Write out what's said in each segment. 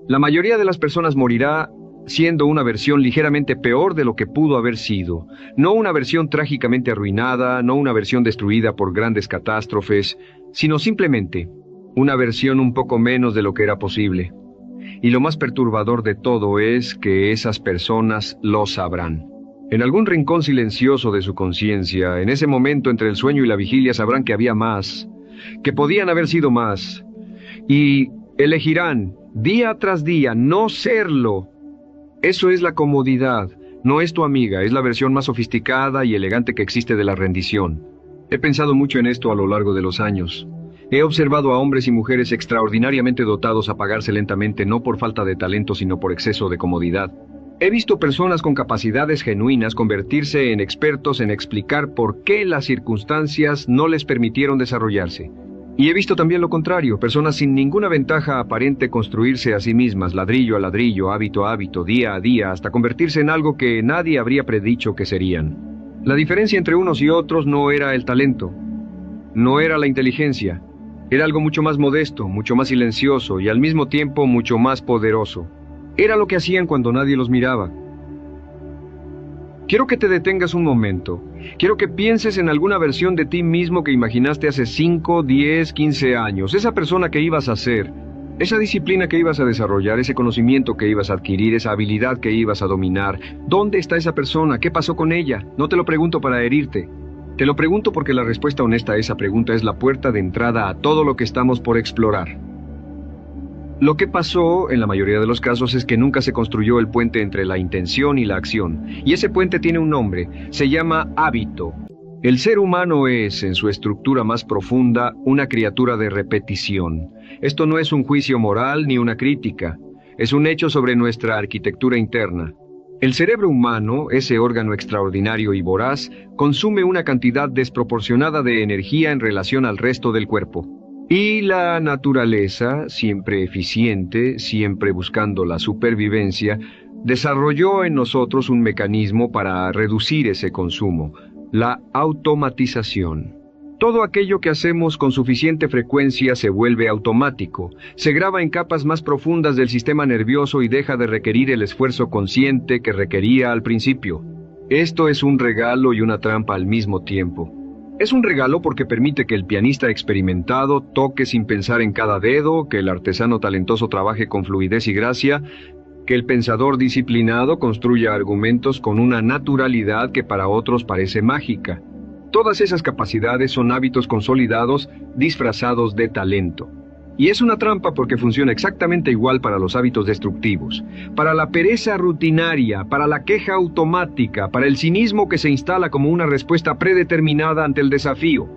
La mayoría de las personas morirá siendo una versión ligeramente peor de lo que pudo haber sido. No una versión trágicamente arruinada, no una versión destruida por grandes catástrofes, sino simplemente una versión un poco menos de lo que era posible. Y lo más perturbador de todo es que esas personas lo sabrán. En algún rincón silencioso de su conciencia, en ese momento entre el sueño y la vigilia, sabrán que había más, que podían haber sido más, y elegirán día tras día no serlo. Eso es la comodidad, no es tu amiga, es la versión más sofisticada y elegante que existe de la rendición. He pensado mucho en esto a lo largo de los años. He observado a hombres y mujeres extraordinariamente dotados apagarse lentamente, no por falta de talento, sino por exceso de comodidad. He visto personas con capacidades genuinas convertirse en expertos en explicar por qué las circunstancias no les permitieron desarrollarse. Y he visto también lo contrario, personas sin ninguna ventaja aparente construirse a sí mismas, ladrillo a ladrillo, hábito a hábito, día a día, hasta convertirse en algo que nadie habría predicho que serían. La diferencia entre unos y otros no era el talento, no era la inteligencia, era algo mucho más modesto, mucho más silencioso y al mismo tiempo mucho más poderoso. Era lo que hacían cuando nadie los miraba. Quiero que te detengas un momento. Quiero que pienses en alguna versión de ti mismo que imaginaste hace 5, 10, 15 años. Esa persona que ibas a ser, esa disciplina que ibas a desarrollar, ese conocimiento que ibas a adquirir, esa habilidad que ibas a dominar. ¿Dónde está esa persona? ¿Qué pasó con ella? No te lo pregunto para herirte. Te lo pregunto porque la respuesta honesta a esa pregunta es la puerta de entrada a todo lo que estamos por explorar. Lo que pasó, en la mayoría de los casos, es que nunca se construyó el puente entre la intención y la acción. Y ese puente tiene un nombre, se llama hábito. El ser humano es, en su estructura más profunda, una criatura de repetición. Esto no es un juicio moral ni una crítica, es un hecho sobre nuestra arquitectura interna. El cerebro humano, ese órgano extraordinario y voraz, consume una cantidad desproporcionada de energía en relación al resto del cuerpo. Y la naturaleza, siempre eficiente, siempre buscando la supervivencia, desarrolló en nosotros un mecanismo para reducir ese consumo, la automatización. Todo aquello que hacemos con suficiente frecuencia se vuelve automático, se graba en capas más profundas del sistema nervioso y deja de requerir el esfuerzo consciente que requería al principio. Esto es un regalo y una trampa al mismo tiempo. Es un regalo porque permite que el pianista experimentado toque sin pensar en cada dedo, que el artesano talentoso trabaje con fluidez y gracia, que el pensador disciplinado construya argumentos con una naturalidad que para otros parece mágica. Todas esas capacidades son hábitos consolidados disfrazados de talento. Y es una trampa porque funciona exactamente igual para los hábitos destructivos, para la pereza rutinaria, para la queja automática, para el cinismo que se instala como una respuesta predeterminada ante el desafío.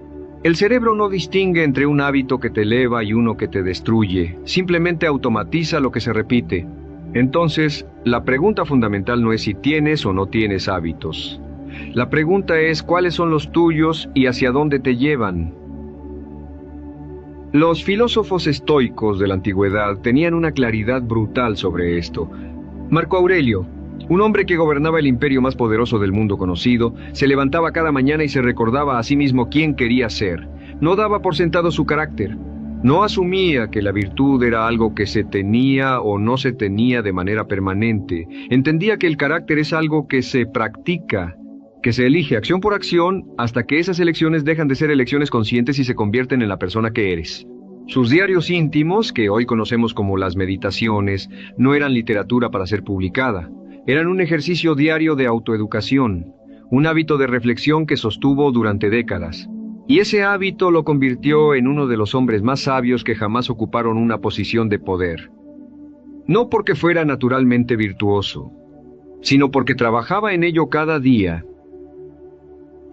El cerebro no distingue entre un hábito que te eleva y uno que te destruye, simplemente automatiza lo que se repite. Entonces, la pregunta fundamental no es si tienes o no tienes hábitos. La pregunta es cuáles son los tuyos y hacia dónde te llevan. Los filósofos estoicos de la antigüedad tenían una claridad brutal sobre esto. Marco Aurelio, un hombre que gobernaba el imperio más poderoso del mundo conocido, se levantaba cada mañana y se recordaba a sí mismo quién quería ser. No daba por sentado su carácter. No asumía que la virtud era algo que se tenía o no se tenía de manera permanente. Entendía que el carácter es algo que se practica, que se elige acción por acción hasta que esas elecciones dejan de ser elecciones conscientes y se convierten en la persona que eres. Sus diarios íntimos, que hoy conocemos como las meditaciones, no eran literatura para ser publicada. Eran un ejercicio diario de autoeducación, un hábito de reflexión que sostuvo durante décadas. Y ese hábito lo convirtió en uno de los hombres más sabios que jamás ocuparon una posición de poder. No porque fuera naturalmente virtuoso, sino porque trabajaba en ello cada día.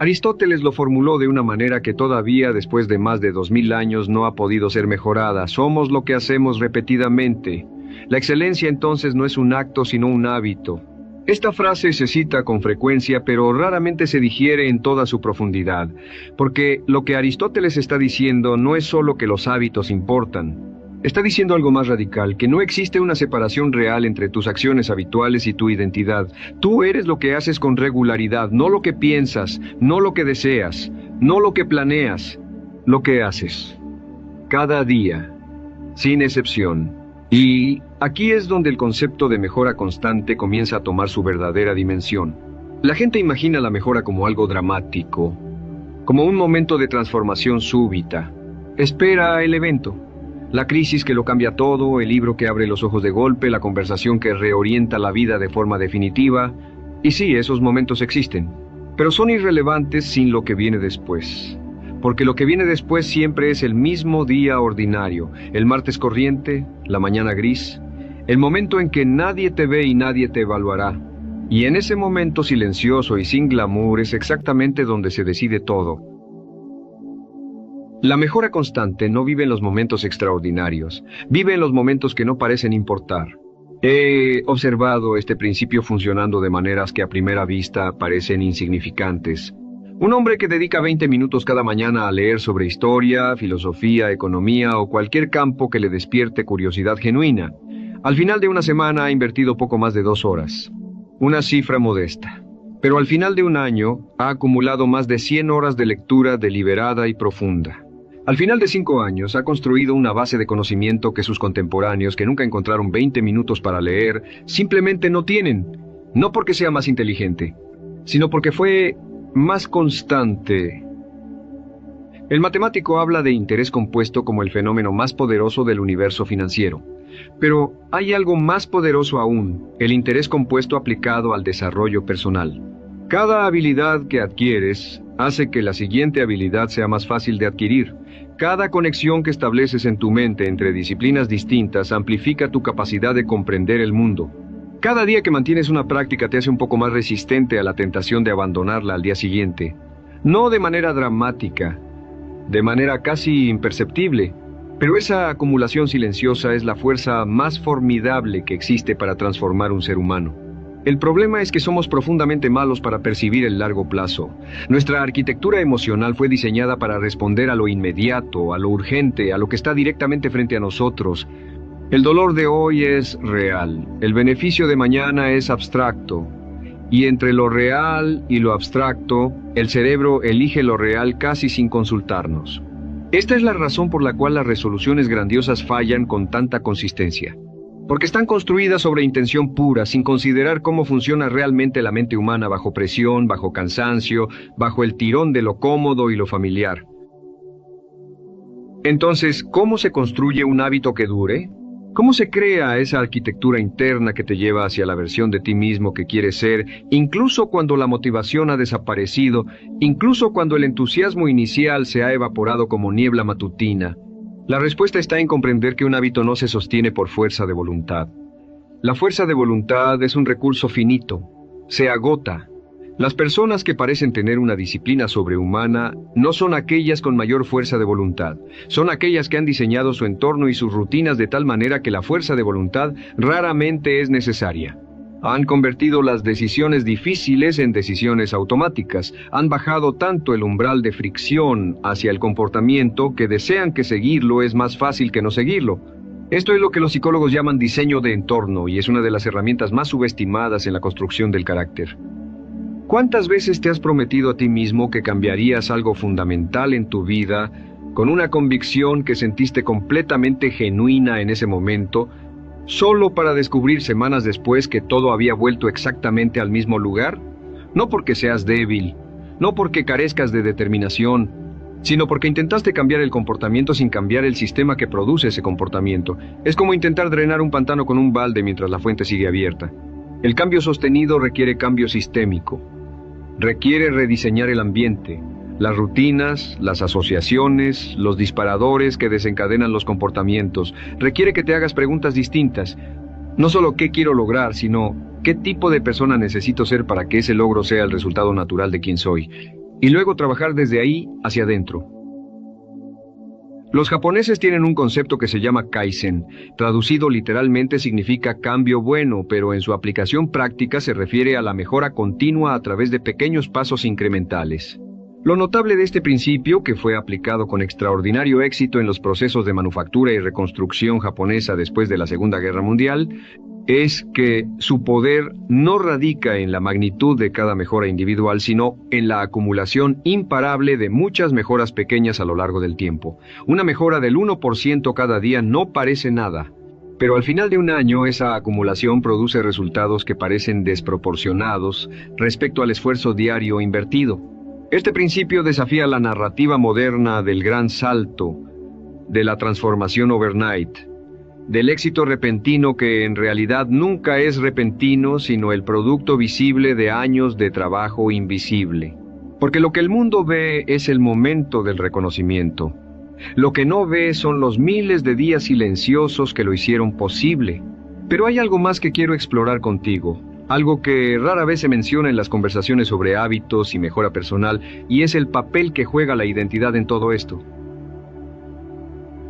Aristóteles lo formuló de una manera que todavía, después de más de 2000 años, no ha podido ser mejorada. Somos lo que hacemos repetidamente. La excelencia entonces no es un acto, sino un hábito. Esta frase se cita con frecuencia, pero raramente se digiere en toda su profundidad, porque lo que Aristóteles está diciendo no es solo que los hábitos importan. Está diciendo algo más radical, que no existe una separación real entre tus acciones habituales y tu identidad. Tú eres lo que haces con regularidad, no lo que piensas, no lo que deseas, no lo que planeas, lo que haces. Cada día, sin excepción. Y aquí es donde el concepto de mejora constante comienza a tomar su verdadera dimensión. La gente imagina la mejora como algo dramático, como un momento de transformación súbita. Espera el evento, la crisis que lo cambia todo, el libro que abre los ojos de golpe, la conversación que reorienta la vida de forma definitiva. Y sí, esos momentos existen, pero son irrelevantes sin lo que viene después. Porque lo que viene después siempre es el mismo día ordinario, el martes corriente, la mañana gris, el momento en que nadie te ve y nadie te evaluará. Y en ese momento silencioso y sin glamour es exactamente donde se decide todo. La mejora constante no vive en los momentos extraordinarios, vive en los momentos que no parecen importar. He observado este principio funcionando de maneras que a primera vista parecen insignificantes. Un hombre que dedica 20 minutos cada mañana a leer sobre historia, filosofía, economía o cualquier campo que le despierte curiosidad genuina. Al final de una semana ha invertido poco más de 2 horas. Una cifra modesta. Pero al final de un año ha acumulado más de 100 horas de lectura deliberada y profunda. Al final de 5 años ha construido una base de conocimiento que sus contemporáneos, que nunca encontraron 20 minutos para leer, simplemente no tienen. No porque sea más inteligente, sino porque fue más constante. El matemático habla de interés compuesto como el fenómeno más poderoso del universo financiero. Pero hay algo más poderoso aún, el interés compuesto aplicado al desarrollo personal. Cada habilidad que adquieres hace que la siguiente habilidad sea más fácil de adquirir. Cada conexión que estableces en tu mente entre disciplinas distintas amplifica tu capacidad de comprender el mundo. Cada día que mantienes una práctica te hace un poco más resistente a la tentación de abandonarla al día siguiente. No de manera dramática, de manera casi imperceptible, pero esa acumulación silenciosa es la fuerza más formidable que existe para transformar un ser humano. El problema es que somos profundamente malos para percibir el largo plazo. Nuestra arquitectura emocional fue diseñada para responder a lo inmediato, a lo urgente, a lo que está directamente frente a nosotros. El dolor de hoy es real, el beneficio de mañana es abstracto, y entre lo real y lo abstracto, el cerebro elige lo real casi sin consultarnos. Esta es la razón por la cual las resoluciones grandiosas fallan con tanta consistencia. Porque están construidas sobre intención pura, sin considerar cómo funciona realmente la mente humana bajo presión, bajo cansancio, bajo el tirón de lo cómodo y lo familiar. Entonces, ¿cómo se construye un hábito que dure? ¿Cómo se crea esa arquitectura interna que te lleva hacia la versión de ti mismo que quieres ser, incluso cuando la motivación ha desaparecido, incluso cuando el entusiasmo inicial se ha evaporado como niebla matutina? La respuesta está en comprender que un hábito no se sostiene por fuerza de voluntad. La fuerza de voluntad es un recurso finito, se agota. Las personas que parecen tener una disciplina sobrehumana no son aquellas con mayor fuerza de voluntad, son aquellas que han diseñado su entorno y sus rutinas de tal manera que la fuerza de voluntad raramente es necesaria. Han convertido las decisiones difíciles en decisiones automáticas, han bajado tanto el umbral de fricción hacia el comportamiento que desean que seguirlo es más fácil que no seguirlo. Esto es lo que los psicólogos llaman diseño de entorno y es una de las herramientas más subestimadas en la construcción del carácter. ¿Cuántas veces te has prometido a ti mismo que cambiarías algo fundamental en tu vida con una convicción que sentiste completamente genuina en ese momento, solo para descubrir semanas después que todo había vuelto exactamente al mismo lugar? No porque seas débil, no porque carezcas de determinación, sino porque intentaste cambiar el comportamiento sin cambiar el sistema que produce ese comportamiento. Es como intentar drenar un pantano con un balde mientras la fuente sigue abierta. El cambio sostenido requiere cambio sistémico. Requiere rediseñar el ambiente, las rutinas, las asociaciones, los disparadores que desencadenan los comportamientos. Requiere que te hagas preguntas distintas. No solo qué quiero lograr, sino qué tipo de persona necesito ser para que ese logro sea el resultado natural de quien soy. Y luego trabajar desde ahí hacia adentro. Los japoneses tienen un concepto que se llama Kaizen. Traducido literalmente significa cambio bueno, pero en su aplicación práctica se refiere a la mejora continua a través de pequeños pasos incrementales. Lo notable de este principio, que fue aplicado con extraordinario éxito en los procesos de manufactura y reconstrucción japonesa después de la Segunda Guerra Mundial, es que su poder no radica en la magnitud de cada mejora individual, sino en la acumulación imparable de muchas mejoras pequeñas a lo largo del tiempo. Una mejora del 1% cada día no parece nada, Pero al final de un año, esa acumulación produce resultados que parecen desproporcionados respecto al esfuerzo diario invertido. Este principio desafía la narrativa moderna del gran salto, de la transformación overnight, del éxito repentino que en realidad nunca es repentino, sino el producto visible de años de trabajo invisible. Porque lo que el mundo ve es el momento del reconocimiento. Lo que no ve son los miles de días silenciosos que lo hicieron posible. Pero hay algo más que quiero explorar contigo, algo que rara vez se menciona en las conversaciones sobre hábitos y mejora personal, y es el papel que juega la identidad en todo esto.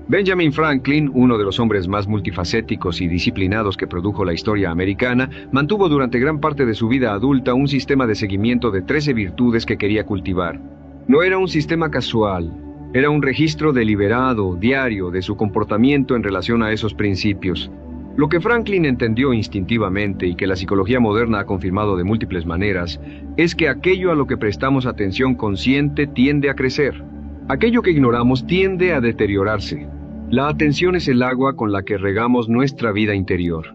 Benjamin Franklin, uno de los hombres más multifacéticos y disciplinados que produjo la historia americana, mantuvo durante gran parte de su vida adulta un sistema de seguimiento de 13 virtudes que quería cultivar. No era un sistema casual, era un registro deliberado, diario, de su comportamiento en relación a esos principios. Lo que Franklin entendió instintivamente y que la psicología moderna ha confirmado de múltiples maneras, es que aquello a lo que prestamos atención consciente tiende a crecer. Aquello que ignoramos tiende a deteriorarse. La atención es el agua con la que regamos nuestra vida interior.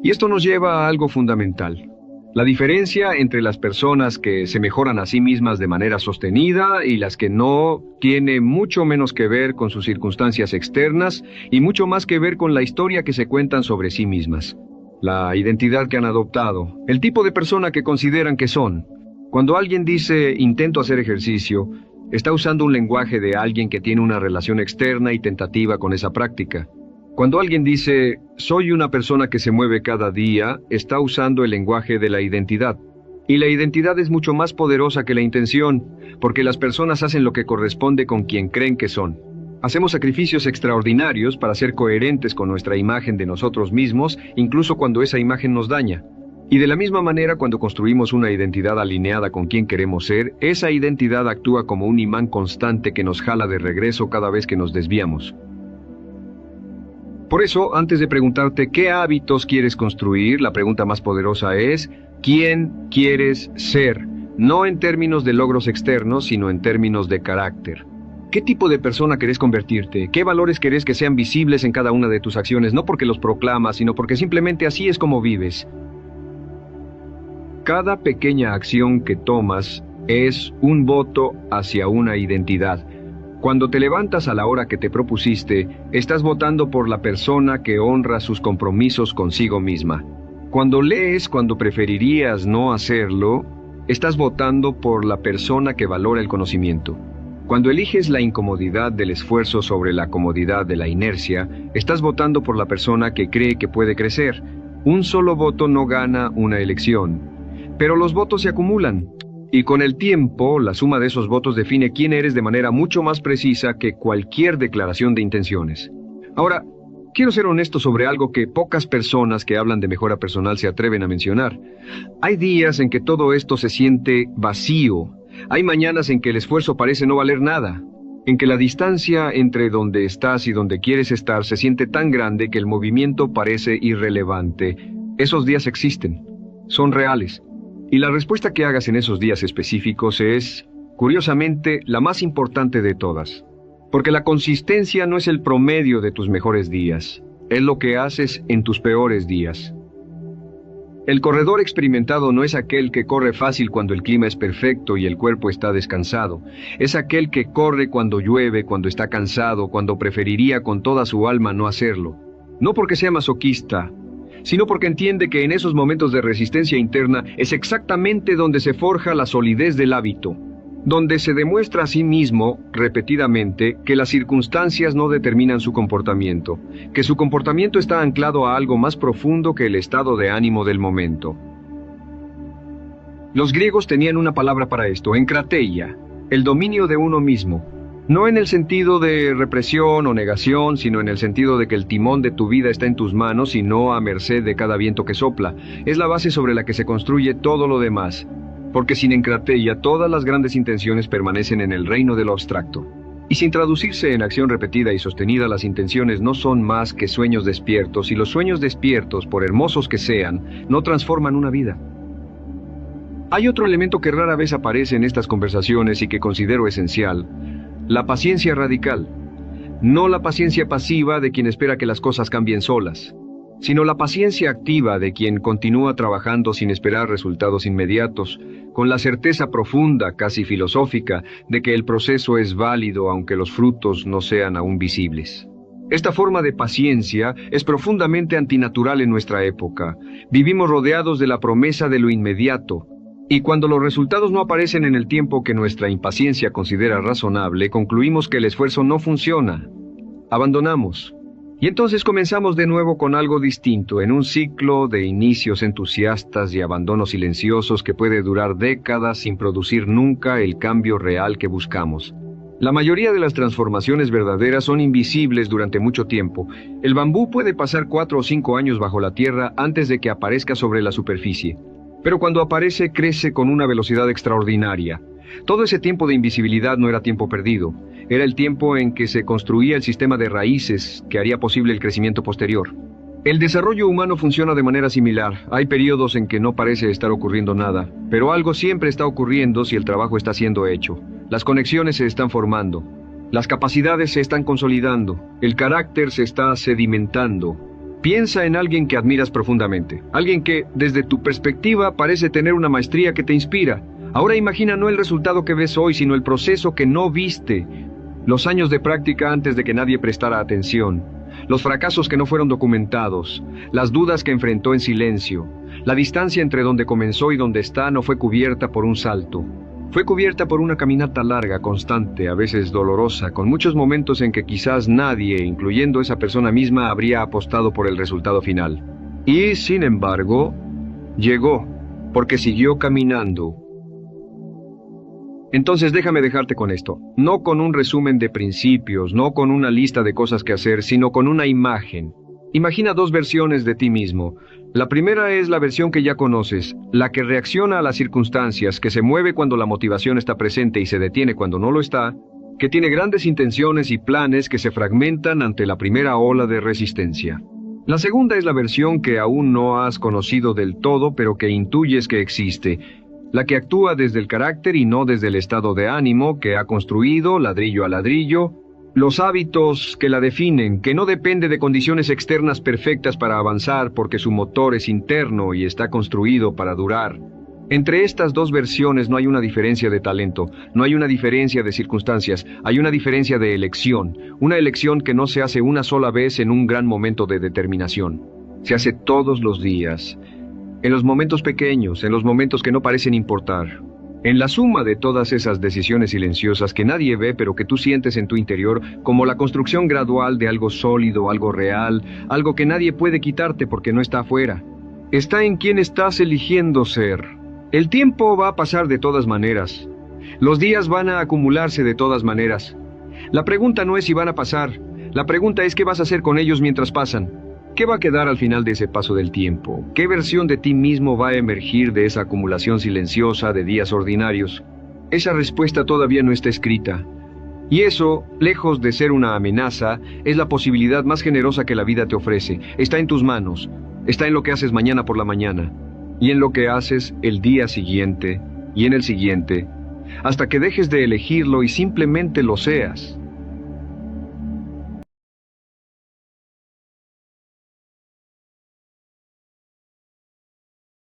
Y esto nos lleva a algo fundamental. La diferencia entre las personas que se mejoran a sí mismas de manera sostenida y las que no tiene mucho menos que ver con sus circunstancias externas y mucho más que ver con la historia que se cuentan sobre sí mismas. La identidad que han adoptado, el tipo de persona que consideran que son. Cuando alguien dice intento hacer ejercicio, está usando un lenguaje de alguien que tiene una relación externa y tentativa con esa práctica. Cuando alguien dice, soy una persona que se mueve cada día, está usando el lenguaje de la identidad. Y la identidad es mucho más poderosa que la intención, porque las personas hacen lo que corresponde con quien creen que son. Hacemos sacrificios extraordinarios para ser coherentes con nuestra imagen de nosotros mismos, incluso cuando esa imagen nos daña. Y de la misma manera, cuando construimos una identidad alineada con quien queremos ser, esa identidad actúa como un imán constante que nos jala de regreso cada vez que nos desviamos. Por eso, antes de preguntarte qué hábitos quieres construir, la pregunta más poderosa es, ¿quién quieres ser? No en términos de logros externos, sino en términos de carácter. ¿Qué tipo de persona querés convertirte? ¿Qué valores querés que sean visibles en cada una de tus acciones? No porque los proclamas, sino porque simplemente así es como vives. Cada pequeña acción que tomas es un voto hacia una identidad. Cuando te levantas a la hora que te propusiste, estás votando por la persona que honra sus compromisos consigo misma. Cuando lees cuando preferirías no hacerlo, estás votando por la persona que valora el conocimiento. Cuando eliges la incomodidad del esfuerzo sobre la comodidad de la inercia, estás votando por la persona que cree que puede crecer. Un solo voto no gana una elección. Pero los votos se acumulan, y con el tiempo, la suma de esos votos define quién eres de manera mucho más precisa que cualquier declaración de intenciones. Ahora, quiero ser honesto sobre algo que pocas personas que hablan de mejora personal se atreven a mencionar. Hay días en que todo esto se siente vacío. Hay mañanas en que el esfuerzo parece no valer nada, en que la distancia entre donde estás y donde quieres estar se siente tan grande que el movimiento parece irrelevante. Esos días existen, son reales. Y la respuesta que hagas en esos días específicos es, curiosamente, la más importante de todas. Porque la consistencia no es el promedio de tus mejores días, es lo que haces en tus peores días. El corredor experimentado no es aquel que corre fácil cuando el clima es perfecto y el cuerpo está descansado. Es aquel que corre cuando llueve, cuando está cansado, cuando preferiría con toda su alma no hacerlo. No porque sea masoquista, sino porque entiende que en esos momentos de resistencia interna es exactamente donde se forja la solidez del hábito, donde se demuestra a sí mismo, repetidamente, que las circunstancias no determinan su comportamiento, que su comportamiento está anclado a algo más profundo que el estado de ánimo del momento. Los griegos tenían una palabra para esto, enkrateia, el dominio de uno mismo. No en el sentido de represión o negación, sino en el sentido de que el timón de tu vida está en tus manos y no a merced de cada viento que sopla. Es la base sobre la que se construye todo lo demás, porque sin enkrateia todas las grandes intenciones permanecen en el reino de lo abstracto. Y sin traducirse en acción repetida y sostenida, las intenciones no son más que sueños despiertos, y los sueños despiertos, por hermosos que sean, no transforman una vida. Hay otro elemento que rara vez aparece en estas conversaciones y que considero esencial: la paciencia radical, no la paciencia pasiva de quien espera que las cosas cambien solas. sino la paciencia activa de quien continúa trabajando sin esperar resultados inmediatos, con la certeza profunda, casi filosófica, de que el proceso es válido aunque los frutos no sean aún visibles. Esta forma de paciencia es profundamente antinatural en nuestra época. Vivimos rodeados de la promesa de lo inmediato, y cuando los resultados no aparecen en el tiempo que nuestra impaciencia considera razonable, concluimos que el esfuerzo no funciona. Abandonamos. Y entonces comenzamos de nuevo con algo distinto, en un ciclo de inicios entusiastas y abandonos silenciosos que puede durar décadas sin producir nunca el cambio real que buscamos. La mayoría de las transformaciones verdaderas son invisibles durante mucho tiempo. El bambú puede pasar 4 o 5 años bajo la tierra antes de que aparezca sobre la superficie. Pero cuando aparece, crece con una velocidad extraordinaria. Todo ese tiempo de invisibilidad no era tiempo perdido. Era el tiempo en que se construía el sistema de raíces que haría posible el crecimiento posterior. El desarrollo humano funciona de manera similar. Hay periodos en que no parece estar ocurriendo nada, pero algo siempre está ocurriendo si el trabajo está siendo hecho. Las conexiones se están formando, las capacidades se están consolidando, el carácter se está sedimentando. Piensa en alguien que admiras profundamente, alguien que, desde tu perspectiva, parece tener una maestría que te inspira. Ahora imagina no el resultado que ves hoy, sino el proceso que no viste, los años de práctica antes de que nadie prestara atención, los fracasos que no fueron documentados, las dudas que enfrentó en silencio. La distancia entre donde comenzó y donde está no fue cubierta por un salto. Fue cubierta por una caminata larga, constante, a veces dolorosa, con muchos momentos en que quizás nadie, incluyendo esa persona misma, habría apostado por el resultado final. Y, sin embargo, llegó, porque siguió caminando. Entonces déjame dejarte con esto, no con un resumen de principios, no con una lista de cosas que hacer, sino con una imagen. Imagina 2 versiones de ti mismo. La primera es la versión que ya conoces, la que reacciona a las circunstancias, que se mueve cuando la motivación está presente y se detiene cuando no lo está, que tiene grandes intenciones y planes que se fragmentan ante la primera ola de resistencia. La segunda es la versión que aún no has conocido del todo, pero que intuyes que existe, la que actúa desde el carácter y no desde el estado de ánimo que ha construido, ladrillo a ladrillo, los hábitos que la definen, que no depende de condiciones externas perfectas para avanzar porque su motor es interno y está construido para durar. Entre estas 2 versiones no hay una diferencia de talento, no hay una diferencia de circunstancias, hay una diferencia de elección, una elección que no se hace una sola vez en un gran momento de determinación. Se hace todos los días, en los momentos pequeños, en los momentos que no parecen importar. En la suma de todas esas decisiones silenciosas que nadie ve pero que tú sientes en tu interior como la construcción gradual de algo sólido, algo real, algo que nadie puede quitarte porque no está afuera. Está en quién estás eligiendo ser. El tiempo va a pasar de todas maneras. Los días van a acumularse de todas maneras. La pregunta no es si van a pasar. La pregunta es qué vas a hacer con ellos mientras pasan. ¿Qué va a quedar al final de ese paso del tiempo? ¿Qué versión de ti mismo va a emergir de esa acumulación silenciosa de días ordinarios? Esa respuesta todavía no está escrita. Y eso, lejos de ser una amenaza, es la posibilidad más generosa que la vida te ofrece. Está en tus manos. Está en lo que haces mañana por la mañana. Y en lo que haces el día siguiente. Y en el siguiente. Hasta que dejes de elegirlo y simplemente lo seas.